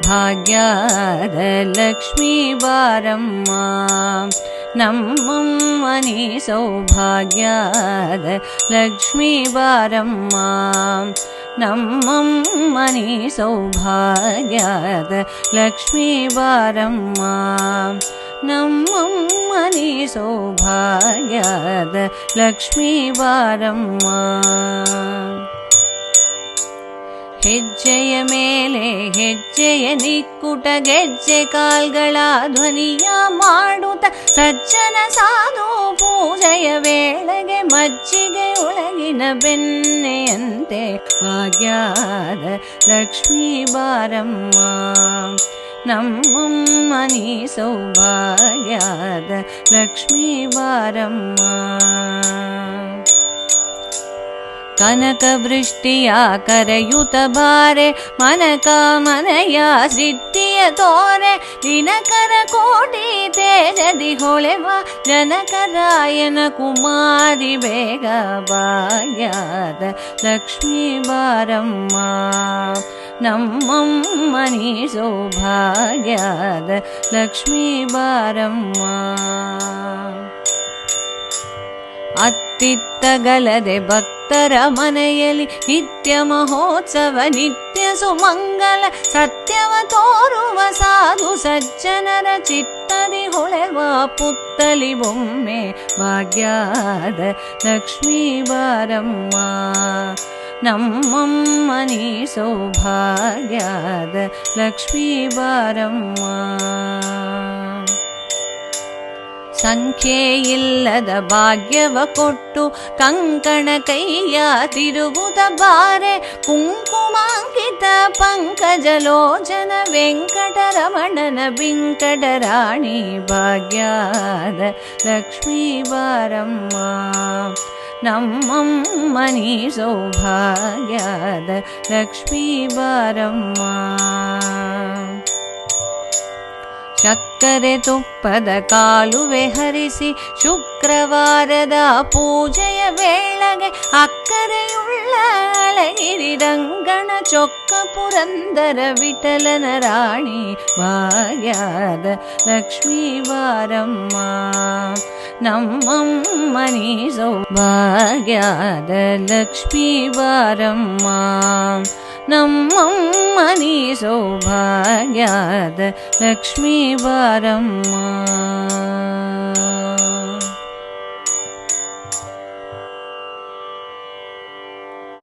ಭಾಗ್ಯದ ಲಕ್ಷ್ಮೀ ಬಾರಮ್ಮ ನಮ್ಮಮ್ಮನಿ ಸೌಭಾಗ್ಯದ ಲಕ್ಷ್ಮೀ ಬಾರಮ್ಮ ನಮ್ಮಮ್ಮನಿ ಸೌಭಾಗ್ಯದ ಲಕ್ಷ್ಮೀ ಬಾರಮ್ಮ ನಮ್ಮಮ್ಮನಿ ಸೌಭಾಗ್ಯದ ಲಕ್ಷ್ಮೀ ಬಾರಮ್ಮ ಹೆಜ್ಜೆಯ ಮೇಲೆ ಹೆಜ್ಜೆಯ ನಿಕ್ಕುಟ ಗೆಜ್ಜೆ ಕಾಲ್ಗಳ ಧ್ವನಿಯ ಮಾಡುತ್ತ ಸಜ್ಜನ ಸಾಧು ಪೂಜೆಯ ವೇಳೆಗೆ ಮಜ್ಜಿಗೆ ಒಳಗಿನ ಬೆಣ್ಣೆಯಂತೆ ಭಾಗ್ಯದ ಲಕ್ಷ್ಮೀ ಬಾರಮ್ಮ ನಮ್ಮಮ್ಮನಿ ಸೌಭಾಗ್ಯದ ಲಕ್ಷ್ಮೀ ಬಾರಮ್ಮ ಕನಕ ವೃಷ್ಟಿಯ ಕರೆಯುತ ಬಾರೆ ಮನಕ ಮನೆಯ ಸಿದ್ಧಿಯ ತೋರೆ ದಿನಕರ ಕೋಟಿ ತೇಜದಿ ಹೊಳೆವ ಜನಕರಾಯನ ಕುಮಾರಿ ಬೇಗ ಭಾಗ್ಯದ ಲಕ್ಷ್ಮೀ ಬಾರಮ್ಮ ನಮ್ಮಮ್ಮನಿ ಸೌಭಾಗ್ಯದ ಲಕ್ಷ್ಮೀ ಬಾರಮ್ಮ ಅತ್ತಿತ್ತಗಲದೆ ಭಕ್ತರ ಮನೆಯಲ್ಲಿ ನಿತ್ಯ ಮಹೋತ್ಸವ ನಿತ್ಯ ಸುಮಂಗಲ ಸತ್ಯವ ತೋರುವ ಸಾಧು ಸಜ್ಜನರ ಚಿತ್ತದಿ ಹೊಳೆವ ಪುತ್ತಲಿ ಬೊಮ್ಮೆ ಭಾಗ್ಯದ ಲಕ್ಷ್ಮೀ ಬಾರಮ್ಮ ನಮ್ಮಮ್ಮನಿ ಸೌಭಾಗ್ಯದ ಲಕ್ಷ್ಮೀ ಬಾರಮ್ಮ ಸಂಖ್ಯೆಯಿಲ್ಲದ ಭಾಗ್ಯವ ಕೊಟ್ಟು ಕಂಕಣ ಕೈಯ ತಿರುಗುತ್ತ ಬಾರೆ ಕುಂಕುಮಾಂಕಿತ ಪಂಕಜಲೋಚನ ವೆಂಕಟರಮಣನ ಬಿಂಕಟರಾಣಿ ಭಾಗ್ಯದ ಲಕ್ಷ್ಮೀ ಬಾರಮ್ಮ ನಮ್ಮಮ್ಮನಿ ಸೌಭಾಗ್ಯದ ಲಕ್ಷ್ಮೀ ಬಾರಮ್ಮ ಸಕ್ಕರೆ ತುಪ್ಪದ ಕಾಲುವೆ ಹರಿಸಿ ಶುಕ್ರವಾರದ ಪೂಜೆಯ ವೇಳೆಗೆ ಅಕ್ಕರೆಯುಳ್ಳ ಅಳಗಿರಿ ರಂಗಣ ಚೊಕ್ಕ ಪುರಂದರ ವಿಠಲನ ರಾಣಿ ಭಾಗ್ಯದ ಲಕ್ಷ್ಮೀ ಬಾರಮ್ಮ ನಮ್ಮಮ್ಮನಿ ಸೌಭಾಗ್ಯದ ಲಕ್ಷ್ಮೀ ಬಾರಮ್ಮ ನಮ್ಮಮ್ಮನಿ ಸೌಭಾಗ್ಯದ ಲಕ್ಷ್ಮೀ ಬಾರಮ್ಮ